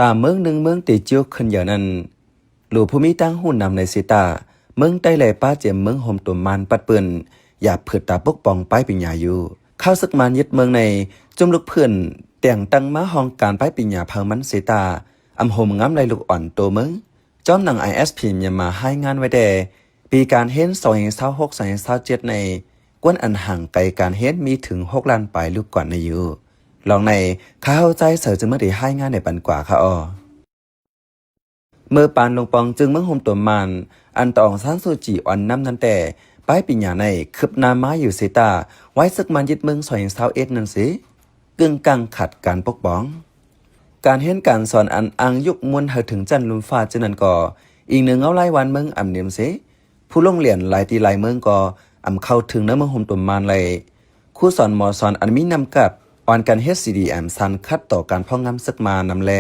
ตามเมืองหนึ่งเมืองติจิ้วขึ้นอย่างนั้นหลู่ภูมิตั้งหุ้นนำในสิตาเมืองใต้แหล่ป้าเจียมเมืองโฮมตัวมันปัดเปื่นอย่าเผือตาปกป้องป้ายปิญญาอยู่ข้าวซึกมันยึดเมืองในจุ่มลูกเพื่อนแต่งตั้งมาห้องการป้ายปิญญาพังมันสิตาอำโฮมงำไรลูกอ่อนโตเมืองจอมหนัง ISP ยังมาให้งานไว้แต่ปีการเห็น2026-2027ในกวนอันห่างไกลการเห็นมีถึง6 ล้านปลายลูกก่อนในอยู่ลองในข้าเข้าใจเสือจึงเมื่อได้ให้งานในปันกว่าค่ะเมื่อปานลงปองจึงเมืองโฮมตัวมันอันตองซันซูจีอ่อนน้ำนั้นแต่ป้ายปิญญาในคืบนามาอยู่เสตาไว้ซึกมันยึดเมือง2021นั่นสิกึ่งกลางขัดการปกป้องการเห็นการสอนอันอังยุกมวลเธอถึงจันลุมฟ้าเจนันก่ออีกหนึ่งเอาไล่วันเมืองอ่ำเนียมสิผู้ลงเรียนหลายตีหลายเมืองก่ออ่ำเข้าถึงเนื้อเมืองโฮมตัวมันเลยครูสอนมอสอนอันมีนำกับอ่อนการเฮ็ด CDM สันคัดต่อการพ่องงำซึกมานำแล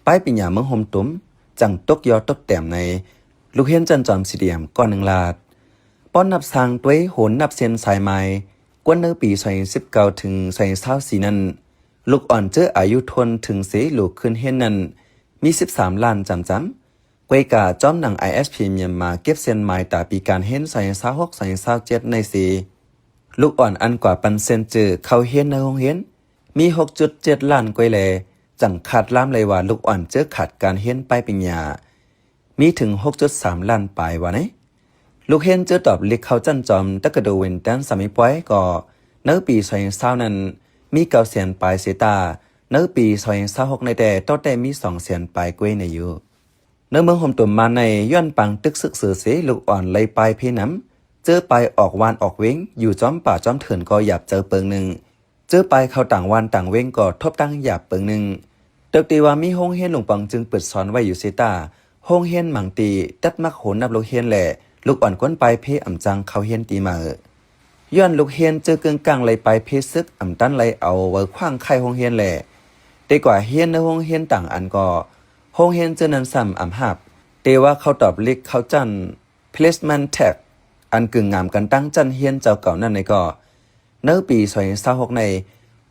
ป้ายปิญญาเมืองโฮมตุ้มจังตกยอตกแต้มในลูกเห็นจันจอมCDMก่อน1 ลาดป้อนนับสร้างตัวโหนนับเส้นสายไม้กวนเนื้อปี2019ถึง2024นั้นลูกอ่อนเจออายุทนถึงเสลูกขึ้นเห็นนั้นมี13 ล้านจำกวยกาจอมหนัง ISP เมียนมาเก็บเส้นไม้ตาปีการเห็น2026-2027ในสีลูกอ่อนอันกว่าปันเซนเจอเข้าเห็นในห้องเห็นมี 6.7 ล้านกวยแลจังขาดล้ามเลยว่าลูกอ่อนเจอขาดการเห็นป้ายปิญญามีถึง 6.3 ล้านปลายวะเนี่ยลูกเห็นเจอตอบเล็กเขาจันจอมตะกระโดเวนตันสามีป้อยก็เนื้อปี2020นั้นมี900,000ปลายเสตาเนื้อปี2026ในแต่ต่อแต่มี200,000ปลายกวยในอยู่เนื้อเมืองโฮมตัวมาในย้อนปังตึกซึกสือเสลูกอ่อนเลยปลายเพน้ำเจอไปออกวานออกเว้งอยู่จอมป่าจอมเถื่อนก็หยับเจอเปิงหนึ่งเจอไปเขาต่างวานต่างเว้งก็ทบตั้งหยับเปิงหนึ่งเติบตีว่ามีห้องเฮียนหลวงปังจึงเปิดสอนไว้อยู่เสตาห้องเฮียนหมังตีตัดมักโหนนับลูกเฮียนแหล่ลูกอ่อนก้นไปเพอ่ำจังเขาเฮียนตีมาย้อนลูกเฮียนเจอกึ่งกลางเลยไปเพซึกอ่ำตั้นเลยเอาไว้ขว้างไข่ห้องเฮียนแหล่แต่กว่าเฮียนในห้องเฮียนต่างอันก็ห้องเฮียนเจอนั้นซ้ำอ่ำหับแต่ว่าเขาตอบเล็กเขาจัน placement tag อันกึ่งงามกันตั้งจันเฮียนเจ้าเก่านั่นในก็เนื้อปี2026ใน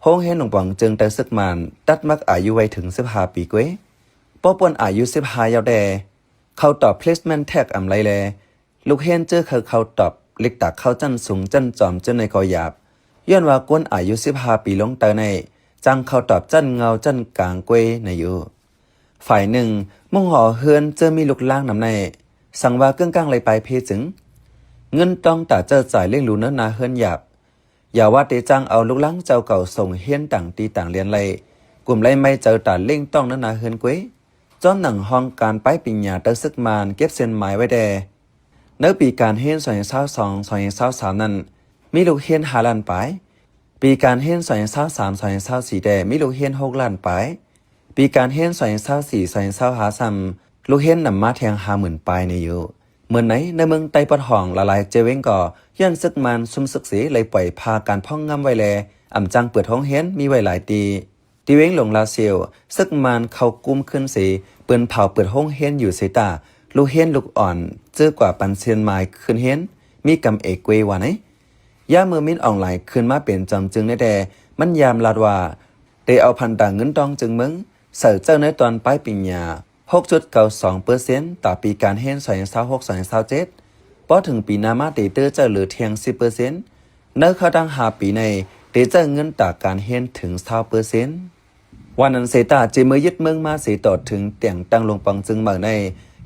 ห้องเฮียนหลวงปังจึงแต่ซึกมันตัดมักอายุไว้ถึง15 ปีกว่าป้อปนอายุ15ยาวแดเขาตอบ placement tag อ่ำไรแลลูกเฮียนเจอเขาตอบเล็กตักเข้าจันสูงจันจอมจันในกอหยาบย้อนว่ากวนอายุ15 ปีลงเตอในจังเขาตอบจันเงาจันกลางกวยในอยู่ฝ่ายหนึ่งมุ่งห่อเฮือนเจอมีลูกล่างนำในสั่งว่าเกื้องกลางเลยไปเพจึงเงินต้องตาเจอจ่ายเลี้ยงลูเนื้อนาเฮือนหยาบอย่าว่าเตจังเอาลูกล่างเจ้าเก่าส่งเฮียนต่างตีต่างเรียนเลยกลุ่มไรไม่เจอตาเลี้ยงต้องเนื้อนาเฮือนกวยจอมหนังห้องการป้ายปิญญาเตอซึกมานเก็บเส้นหมายไว้แดเนื้อปีการเฮียน2022-2023นั้นมีลูกเฮียน5 ล้านปลายปีการเฮียน2023-2024แดมีลูกเฮียน6 ล้านปลายปีการเฮียน2024-2025ลูกเฮียนนำมาแทง50,000ปลายในอยู่เหมือนไหนในเมืองไต้ปะทองละลายเจเว้งก่อย่อนซึกมันซุ่มซึกสีเลยปล่อยพาการพ่องงำไว้แลอ่ำจังเปิดห้องเฮียนมีไว้หลายตีเว้งหลงลาเซียวซึกมันเข้ากุมขึ้นสีเปิ้นเผาเปิดห้องเฮียนอยู่เสตาลูกเฮียนลูกอ่อนเจอกว่าปันเซียนไม้ขึ้นเฮียนมีกำเอกเกวว่าไหนย่ามือมิ้นออนไลน์ขึ้นมาเป็นจำจึงในแต่มันยามลาดว่าได้เอาพันต่างเงินตองจึงมึงเสิร์เจ้าในตอนป้ายปิญญา 6.92% ต่อปีการเฮียน2026-2027พอถึงปีหน้ามาเตเตอร์จะเหลือเทียง 10% เนื้อเขาตั้ง5 ปีในเตเจอเงินต่อการเฮียนถึง 20%วันนั้นเสตาเจมือยึดเมืองมาเสตอดถึงเตียงตั้งลงปังจึงเมืองใน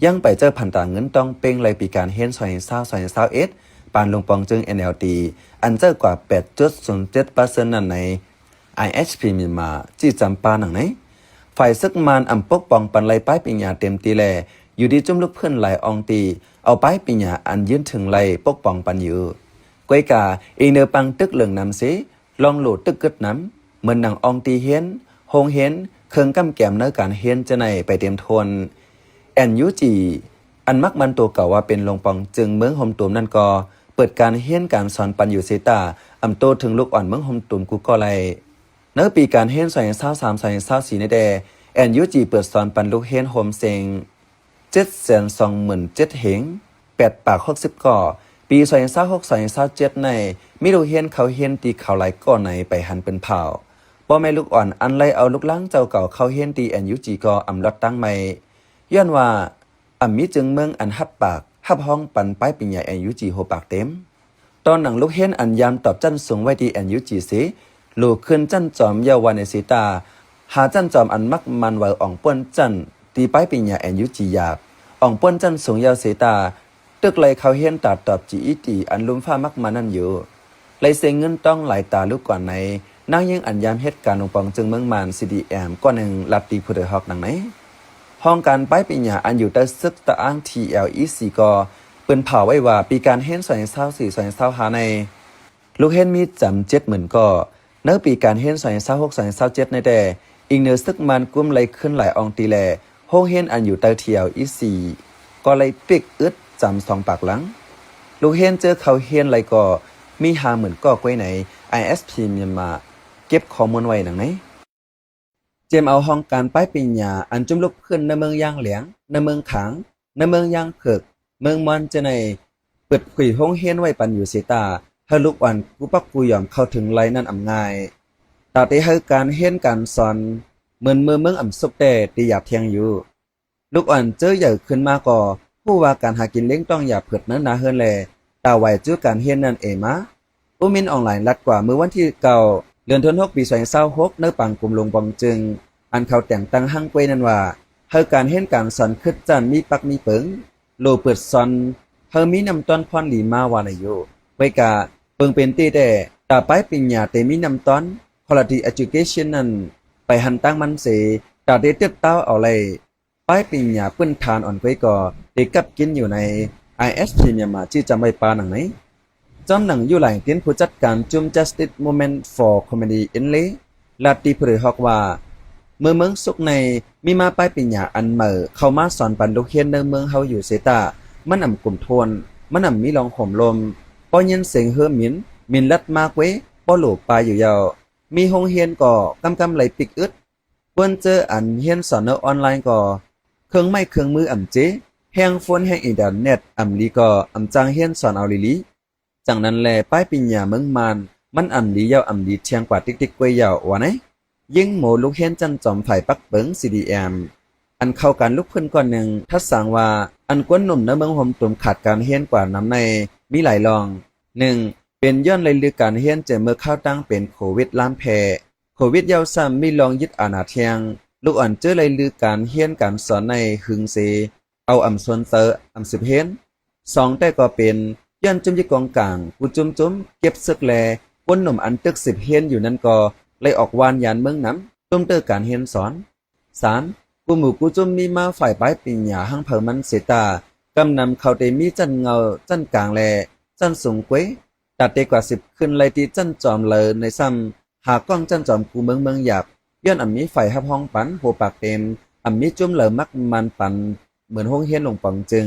ยังไปเจอพันต่างเงินต้องเป้งเลยปีการเฮียน2020-2021ปานลงปองจึง NLD อันเจอกว่า 8.07% นั่นใน IHP มีมาจีจำปาหนังไหนฝ่ายซึกมันอำปกป้องปันไลป้ายปิญญาเต็มตีแลอยู่ดีจุ่มลูกเพื่อนหลายอองตีเอาป้ายปิญญาอันยื่นถึงไลปกป้องปันอยู่กวยกาอีเนอปังตึกเหลืองน้ำสิลองโหลดตึกกึดน้ำเหมือนหนังอองตีเฮียนโฮงเฮียนเคืองกำแก้มเนื้อการเฮียนจะในไปเตรียมทนNUG อันมักมันตัวเก่าว่าเป็นลงปองจึงเมืองโฮมตุมนั่นก็เปิดการเฮียนการสอนปันอยู่เซตาอำโตถึงลูกอ่อนเมืองโฮมตุมกูก็ไลเนื้อปีการเฮียน2023-2024ในแดNUG เปิดสอนปันลูกเฮียนโฮมเซง727,000เหง8 ปาก60ก่อปี2026-2027ในมีลูกเฮียนเขาเฮียนตีเขาหลายก่อในไปหันเป็นเผาป ป้อแม่ลูกอ่อนอันไลเอาลูกล้างเจ้าเก่าเข้าเฮียนตีแอนยูจีกออำลอดตั้งใหม่ย้อนว่ามีจึงเมืองอันฮับปากฮับห้องปันป้ายปิญญาแอนยูจีโฮปากเต็มตอนหนังลูกเฮียนอันยามตอบจันสูงไว้ที่แอนยูจีสิลูกขึ้นจันจอมเยาวันในสีตาหาจันจอมอันมักมันไว้อ่องป้วนจันตีป้ายปิญญาแอนยูจีอยากอ่องป้วนจันสูงเยาสีตาตึกเลยเขาเฮียนตัดตอบจีอีตีอันลุ่มฟ้ามักมานั่นอยู่เลยเสียเงินต้องหลายตาลูกก่อนในนางยังอันยามเหตุการณ์ลงปองจึงเมืองมันซีดีแอมก้อนหนึ่งรับตีผู้เดือฮอกหนังไหนห้องการป้ายปิญญาอันอยู่ใต้ซึกตะอ้าง TLEC ก็เปิ้นเผาไว้ว่าปีการเฮ็ด2024-2025ในลูกเฮ็ดมีจำ70,000ก็เนื้อปีการเฮ็ด2026-2027ในแต่อีกเนื้อซึกมันกุ้มไหลขึ้นหลายอองตีแลห้องเฮ็ดอันอยู่ใต้ TLEC ก็เลยปิกอึดจำ2ปากหลังลูกเฮ็ดเจอเขาเฮ็ดไหลก็มี50,000ก็ไว้ใน ISP เมียนมาเก็บข้อมูลไว้หนังไหนเจมเอาห้องการป้ายปิญญาอันจุ่มลุกขึ้นในเมืองย่างเหลียงในเมืองขางในเมืองย่างเผือกเมืองมันจะในเปิดขุยห้องเฮียนไว้ปันอยู่เสตาให้ลูกอ่อนกูปักกูยอมเข้าถึงไรนั่นอำง่ายตาได้ให้การเฮียนการสอนเหมือนเมืองอ่ำสุกแต่ตีหยาบเทียงอยู่ลูกอ่อนเจอใหญ่ขึ้นมาก็ผู้ว่าการหากินเล้งต้องหยาบเผือกนั้นนาเฮิรนแลตาไหวจื้อการเฮียนนั่นเอมาผู้มินออนไลน์รัดกว่าเมื่อวันที่9เดือนธันวาคมปี2026ในปังกลุ่มลงบองจึงอันเขาแต่งตั้งหั่งเว้นั้นว่าเฮาการเฮ็ดการสอนคึดจันมีปักมีเปิงโลเปิดสอนเฮามีนำต้นพรหลีมาวานาโยไว้กะเปิงเป็นตีแต่ตาป้ายปิญญาเตมีนำต้น quality education นั้นไปหันตั้งมันเสตาได้เติบเต้าเอาเลยป้ายปิญญาปื้นทานอ่อนไว้ก็ได้กับกินอยู่ใน ISP เนี่ยมาชื่อจำไว้ปาหนังไหนจอมหนังอยู่หลายเตียนผู้จัดการจุ่ม Justice Movement for Comedy in Lay ลาตีเผยฮอกว่าเมืองสุกในมีมาป้ายปิญญาอันเหม่อเข้ามาสอนปันลูกเฮียนในเมืองเฮาอยู่เสตามันอ่ำกลุ่มทวนมันอ่ำมีลองห่มลมป้อยินเสียงเฮือมินลัดมากเว้ป้อหลูกปลายอยู่ยาวมีห้องเฮียนก่อกำไหลปิกอึดเปิ้นเจออันเฮียนสอนในออนไลน์ก่อเครื่องไม้เครื่องมืออ่ำเจแห้งฝนแห้งอินเทอร์เน็ตอ่ำลีก่ออ่ำจางเฮียนสอนเอาลีจังนั้นแลป้ายปิญญาเมืองมันอ่ำลียาวอ่ำลีเชียงกว่าติ๊กๆกวยยาวว่าไหนยิ่งโมลูกเฮียนจันจอมฝ่ายปักเปิง CDM อันเข้ากันลูกเพิ่นก่อนหนึ่งทัดสั่งว่าอันกวนหนุ่มในเมืองห่มตุ่มขาดการเฮียนกว่าน้ำในมีหลายรอง 1. เป็นย้อนเลยลือการเฮียนเจอเมื่อเข้าตั้งเป็นโควิดล้ามแพโควิดยาวซ้ำมีลองยึดอาณาเทียงลูกอ่อนเจอเลยลือการเฮียนการสอนในหึงเซเอาอ่ำส่วนเตออ่ำสิบเฮียน 2. แต่ก็เป็นย้อนจุ่มยี่กองกลางกูจุ่มเก็บซึกแลกวนหนุ่มอันตึก10เฮียนอยู่นั่นก็เลยออกวานยานเมืองน้ำจุ่มเตอการเฮียนสอน 3. กูหมู่กูจุ่มมีมาฝ่ายป้ายปิญญาหั่งเผอมันเสตากำนำเขาได้มีจันเงาจันกลางแลจันสูงกวยตัดเตกว่า10ขึ้นไล่ตีจันจอมเลยในซ้ำหากล้องจันจอมกูเมืองหยาบย้อนอ่ำมีฝ่ายฮับห้องปันโหปากเต็มอ่ำมีจุ่มเลยมักมันปันเหมือนห้องเฮียนลงปองจึง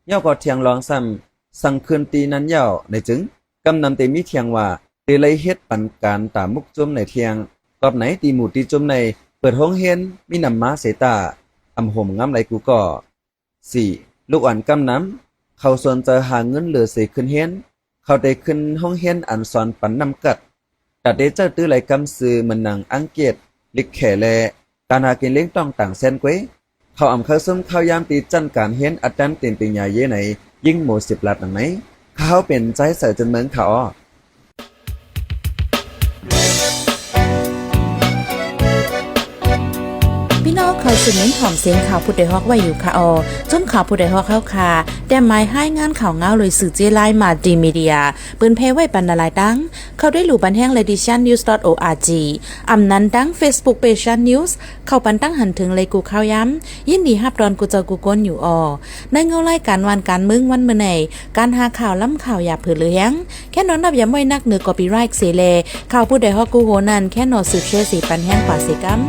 ย่อก็เทียงรองซ้ำสั่งคืนตีนั้นย่อในจึงกำนำเตมีเทียงว่าเตเลยเฮ็ดปันการตามมุกจุ่มในเทียงกอบไหนตีหมู่ตีจุ่มในเปิดห้องเฮียนมีนำมาเสตาอำห่มงำไหลกูก็ 4. ลูกอ่อนกำน้ำเขาส่วนจะหาเงินเหลือเสขึ้นเฮียนเขาได้ขึ้นห้องเฮียนอันสอนปันนำกัดตัดได้เจ้าตื้อไหลกำซื้อมันหนังอังเกตลิกแขแลการหากินเลี้ยงต้องต่างเส้นกวยเขาอำเขาซึมเข้ายามตีจันการเฮียนอัดดันเต็มปิญญาเยไหนยิ่งหมู่10 ลัดหนังไหนเขาเป็นใจใส่จนเมืองเขาพี่น้องคอยสืบเน้นหอมเสียงข่าวผู้ใดฮอกไว้อยู่ค่ะจนข่าวผู้ใดฮอกเข้าค่ะแต่หมายให้งานข่าวเงาเลยสื่อเจไลมาดีมีเดียปืนเพไว้ปันนาลายดังเขาได้หลู่บันแห้ง leditionnews.org อำนั้นดัง Facebook page news เข้าปันตั้งหันถึงเลยกูข่าวย้ำยินดีฮับดอนกูเจอกูก้นอยู่ในเงาไล่การวันการมึงวันเมื่อไหนการหาข่าวล้ำข่าวอย่าเผือเลี้ยงแค่นอนนับอย่าไม่นักเหนือกอปีไรค์เสเลข่าวผู้ใดฮอกกูโหนันแค่นอสืบเชื่อสีปันแห้งกว่าสิกัม